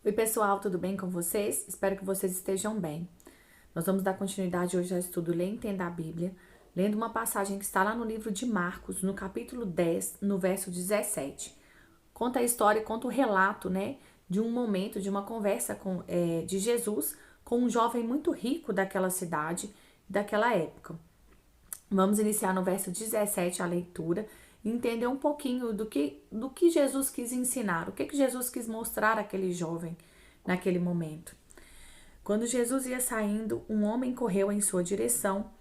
Oi pessoal, tudo bem com vocês? Espero que vocês estejam bem. Nós vamos dar continuidade hoje ao estudo Lê e Entenda a Bíblia, lendo uma passagem que está lá no livro de Marcos, no capítulo 10, no verso 17. Conta a história, conta o relato, de um momento, de uma conversa de Jesus com um jovem muito rico daquela cidade, daquela época. Vamos iniciar no verso 17 a leitura e entender um pouquinho do que Jesus quis ensinar, o que Jesus quis mostrar àquele jovem naquele momento. Quando Jesus ia saindo, um homem correu em sua direção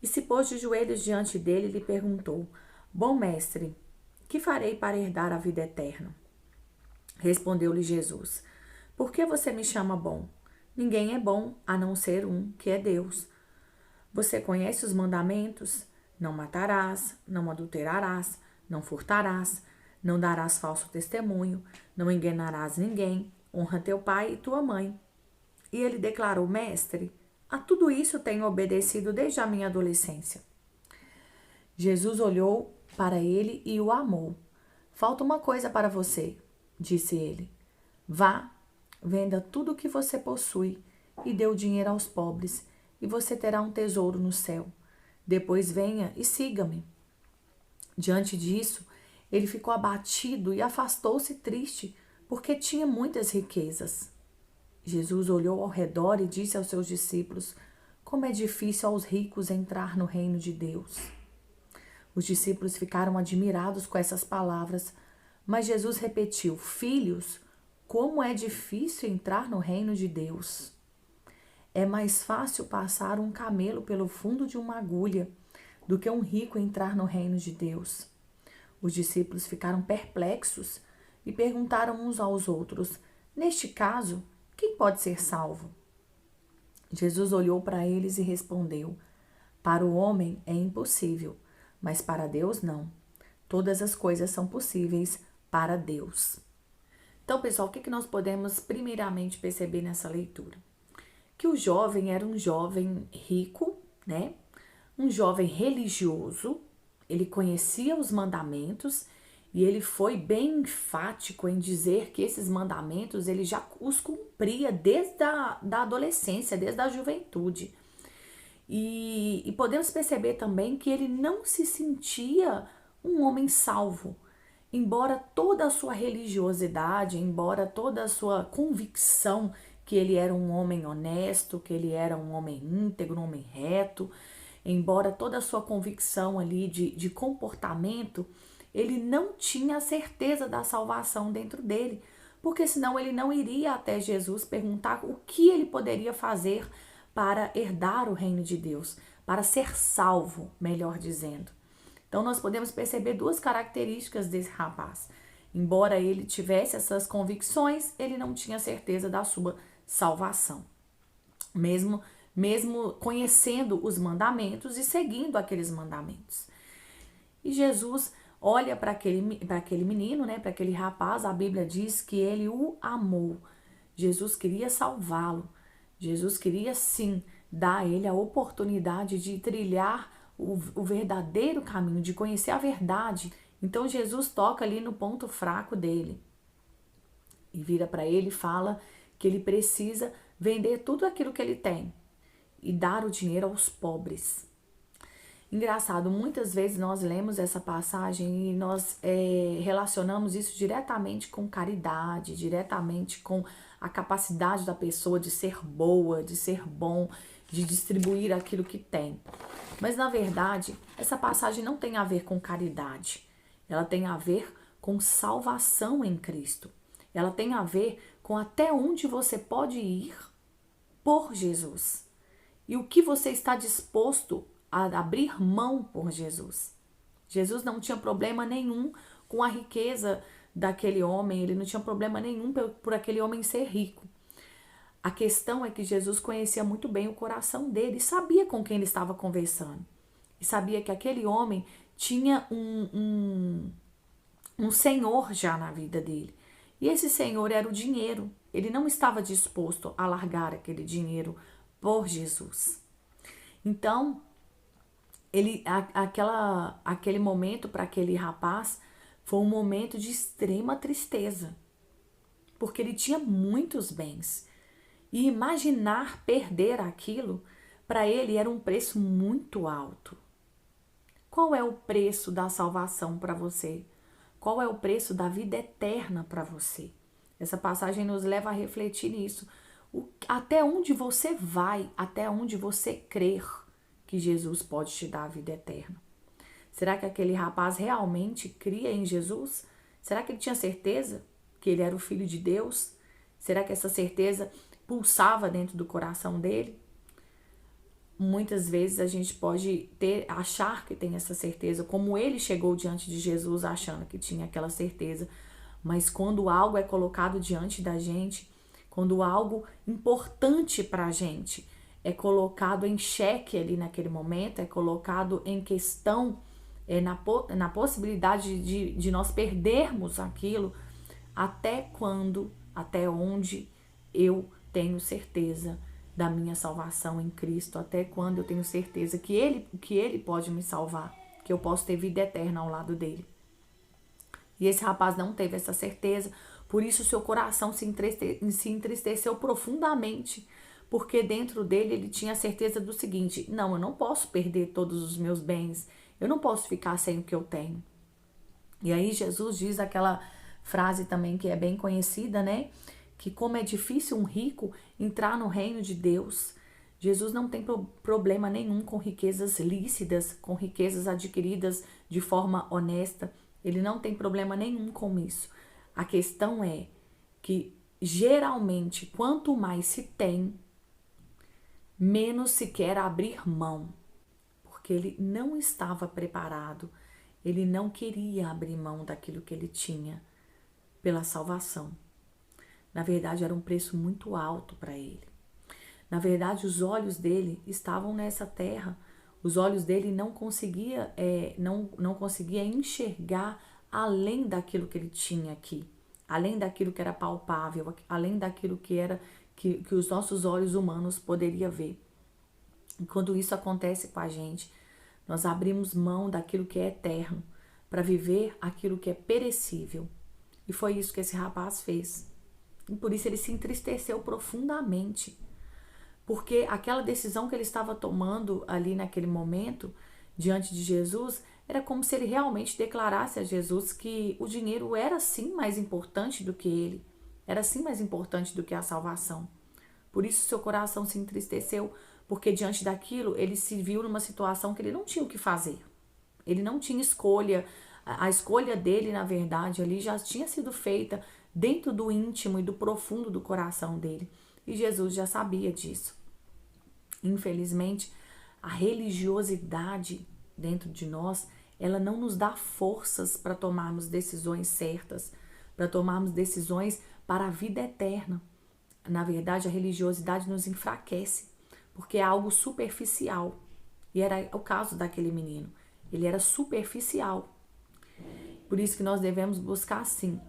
e se pôs de joelhos diante dele e lhe perguntou: Bom mestre, que farei para herdar a vida eterna? Respondeu-lhe Jesus: Por que você me chama bom? Ninguém é bom a não ser um, que é Deus. Você conhece os mandamentos? Não matarás, não adulterarás, não furtarás, não darás falso testemunho, não enganarás ninguém, honra teu pai e tua mãe. E ele declarou: Mestre, a tudo isso tenho obedecido desde a minha adolescência. Jesus olhou para ele e o amou. Falta uma coisa para você, disse ele. Vá, venda tudo o que você possui e dê o dinheiro aos pobres, e você terá um tesouro no céu. Depois venha e siga-me. Diante disso, ele ficou abatido e afastou-se triste, porque tinha muitas riquezas. Jesus olhou ao redor e disse aos seus discípulos: Como é difícil aos ricos entrar no reino de Deus. Os discípulos ficaram admirados com essas palavras, mas Jesus repetiu: Filhos, como é difícil entrar no reino de Deus. É mais fácil passar um camelo pelo fundo de uma agulha do que um rico entrar no reino de Deus. Os discípulos ficaram perplexos e perguntaram uns aos outros: Neste caso, quem pode ser salvo? Jesus olhou para eles e respondeu: Para o homem é impossível, mas para Deus não. Todas as coisas são possíveis para Deus. Então, pessoal, o que nós podemos primeiramente perceber nessa leitura? Que o jovem era um jovem rico, um jovem religioso, ele conhecia os mandamentos e ele foi bem enfático em dizer que esses mandamentos ele já os cumpria desde da adolescência, desde a juventude. E podemos perceber também que ele não se sentia um homem salvo, embora toda a sua religiosidade, embora toda a sua convicção que ele era um homem honesto, que ele era um homem íntegro, um homem reto, embora toda a sua convicção ali de comportamento, ele não tinha a certeza da salvação dentro dele, porque senão ele não iria até Jesus perguntar o que ele poderia fazer para herdar o reino de Deus, para ser salvo, melhor dizendo. Então nós podemos perceber duas características desse rapaz. Embora ele tivesse essas convicções, ele não tinha certeza da sua salvação. Mesmo conhecendo os mandamentos e seguindo aqueles mandamentos. E Jesus olha para aquele menino, para aquele rapaz, a Bíblia diz que ele o amou. Jesus queria salvá-lo. Jesus queria sim dar a ele a oportunidade de trilhar o verdadeiro caminho, de conhecer a verdade. Então Jesus toca ali no ponto fraco dele e vira para ele e fala que ele precisa vender tudo aquilo que ele tem e dar o dinheiro aos pobres. Engraçado, muitas vezes nós lemos essa passagem e nós relacionamos isso diretamente com caridade, diretamente com a capacidade da pessoa de ser boa, de ser bom, de distribuir aquilo que tem. Mas na verdade, essa passagem não tem a ver com caridade. Ela tem a ver com salvação em Cristo. Ela tem a ver com até onde você pode ir por Jesus. E o que você está disposto a abrir mão por Jesus. Jesus não tinha problema nenhum com a riqueza daquele homem, ele não tinha problema nenhum por aquele homem ser rico. A questão é que Jesus conhecia muito bem o coração dele e sabia com quem ele estava conversando. E sabia que aquele homem tinha um senhor já na vida dele. E esse senhor era o dinheiro. Ele não estava disposto a largar aquele dinheiro por Jesus. Então, aquele momento para aquele rapaz foi um momento de extrema tristeza. porque ele tinha muitos bens. E imaginar perder aquilo, para ele era um preço muito alto. Qual é o preço da salvação para você? Qual é o preço da vida eterna para você? Essa passagem nos leva a refletir nisso. Até onde você vai, até onde você crer que Jesus pode te dar a vida eterna? Será que aquele rapaz realmente cria em Jesus? Será que ele tinha certeza que ele era o Filho de Deus? Será que essa certeza pulsava dentro do coração dele? Muitas vezes a gente pode achar que tem essa certeza, como ele chegou diante de Jesus achando que tinha aquela certeza. Mas quando algo é colocado diante da gente, quando algo importante para a gente é colocado em xeque ali naquele momento, é colocado em questão, na possibilidade de nós perdermos aquilo, até onde eu tenho certeza da minha salvação em Cristo, até quando eu tenho certeza que ele pode me salvar, que eu posso ter vida eterna ao lado dele. E esse rapaz não teve essa certeza, por isso seu coração se entristeceu profundamente, porque dentro dele ele tinha a certeza do seguinte: não, eu não posso perder todos os meus bens, eu não posso ficar sem o que eu tenho. E aí Jesus diz aquela frase também que é bem conhecida, né? Que como é difícil um rico entrar no reino de Deus. Jesus não tem problema nenhum com riquezas lícitas, com riquezas adquiridas de forma honesta. Ele não tem problema nenhum com isso. A questão é que, geralmente, quanto mais se tem, menos se quer abrir mão. Porque ele não estava preparado. Ele não queria abrir mão daquilo que ele tinha pela salvação. Na verdade, era um preço muito alto para ele. Na verdade, os olhos dele estavam nessa terra. Os olhos dele não conseguia enxergar além daquilo que ele tinha aqui, além daquilo que era palpável, além daquilo que os nossos olhos humanos poderiam ver. E quando isso acontece com a gente, nós abrimos mão daquilo que é eterno para viver aquilo que é perecível. E foi isso que esse rapaz fez. E por isso ele se entristeceu profundamente. Porque aquela decisão que ele estava tomando ali naquele momento, diante de Jesus, era como se ele realmente declarasse a Jesus que o dinheiro era sim mais importante do que ele. Era sim mais importante do que a salvação. Por isso seu coração se entristeceu, porque diante daquilo ele se viu numa situação que ele não tinha o que fazer. Ele não tinha escolha. A escolha dele, na verdade, ali já tinha sido feita dentro do íntimo e do profundo do coração dele. E Jesus já sabia disso. Infelizmente, a religiosidade dentro de nós, ela não nos dá forças para tomarmos decisões certas, para tomarmos decisões para a vida eterna. Na verdade, a religiosidade nos enfraquece, porque é algo superficial. E era o caso daquele menino. Ele era superficial. Por isso que nós devemos buscar sim,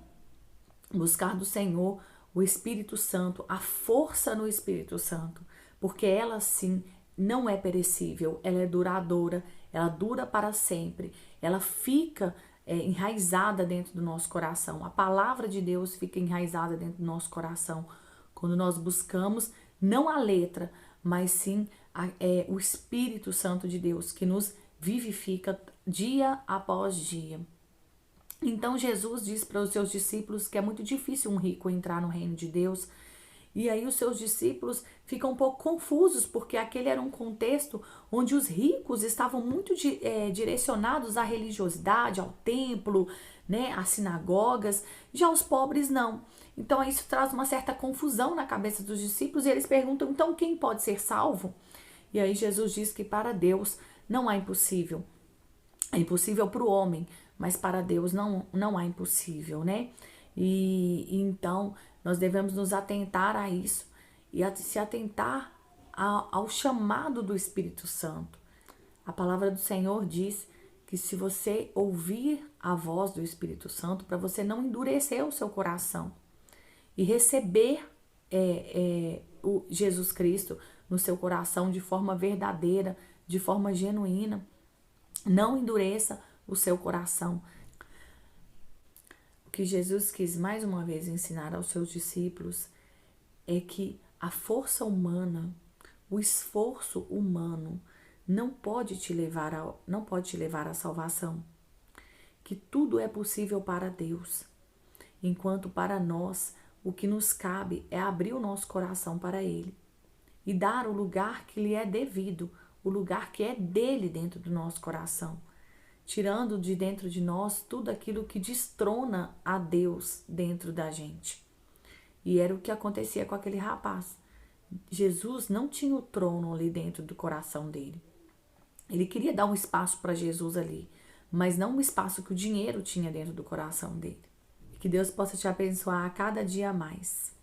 buscar do Senhor o Espírito Santo, a força no Espírito Santo, porque ela sim não é perecível, ela é duradoura, ela dura para sempre, ela fica enraizada dentro do nosso coração. A palavra de Deus fica enraizada dentro do nosso coração quando nós buscamos não a letra, mas sim o Espírito Santo de Deus que nos vivifica dia após dia. Então Jesus diz para os seus discípulos que é muito difícil um rico entrar no reino de Deus. E aí os seus discípulos ficam um pouco confusos, porque aquele era um contexto onde os ricos estavam muito direcionados à religiosidade, ao templo, né, às sinagogas, já os pobres não. Então isso traz uma certa confusão na cabeça dos discípulos e eles perguntam, então quem pode ser salvo? E aí Jesus diz que para Deus não há impossível. É impossível para o homem, mas para Deus não há impossível, né? E então nós devemos nos atentar a isso e se atentar ao chamado do Espírito Santo. A palavra do Senhor diz que se você ouvir a voz do Espírito Santo, para você não endurecer o seu coração e receber o Jesus Cristo no seu coração de forma verdadeira, de forma genuína, não endureça o seu coração. O que Jesus quis mais uma vez ensinar aos seus discípulos é que a força humana, o esforço humano não pode te levar à salvação. Que tudo é possível para Deus, enquanto para nós o que nos cabe é abrir o nosso coração para Ele e dar o lugar que lhe é devido, o lugar que é dele dentro do nosso coração, tirando de dentro de nós tudo aquilo que destrona a Deus dentro da gente. E era o que acontecia com aquele rapaz. Jesus não tinha o trono ali dentro do coração dele. Ele queria dar um espaço para Jesus ali, mas não o espaço que o dinheiro tinha dentro do coração dele. Que Deus possa te abençoar a cada dia mais.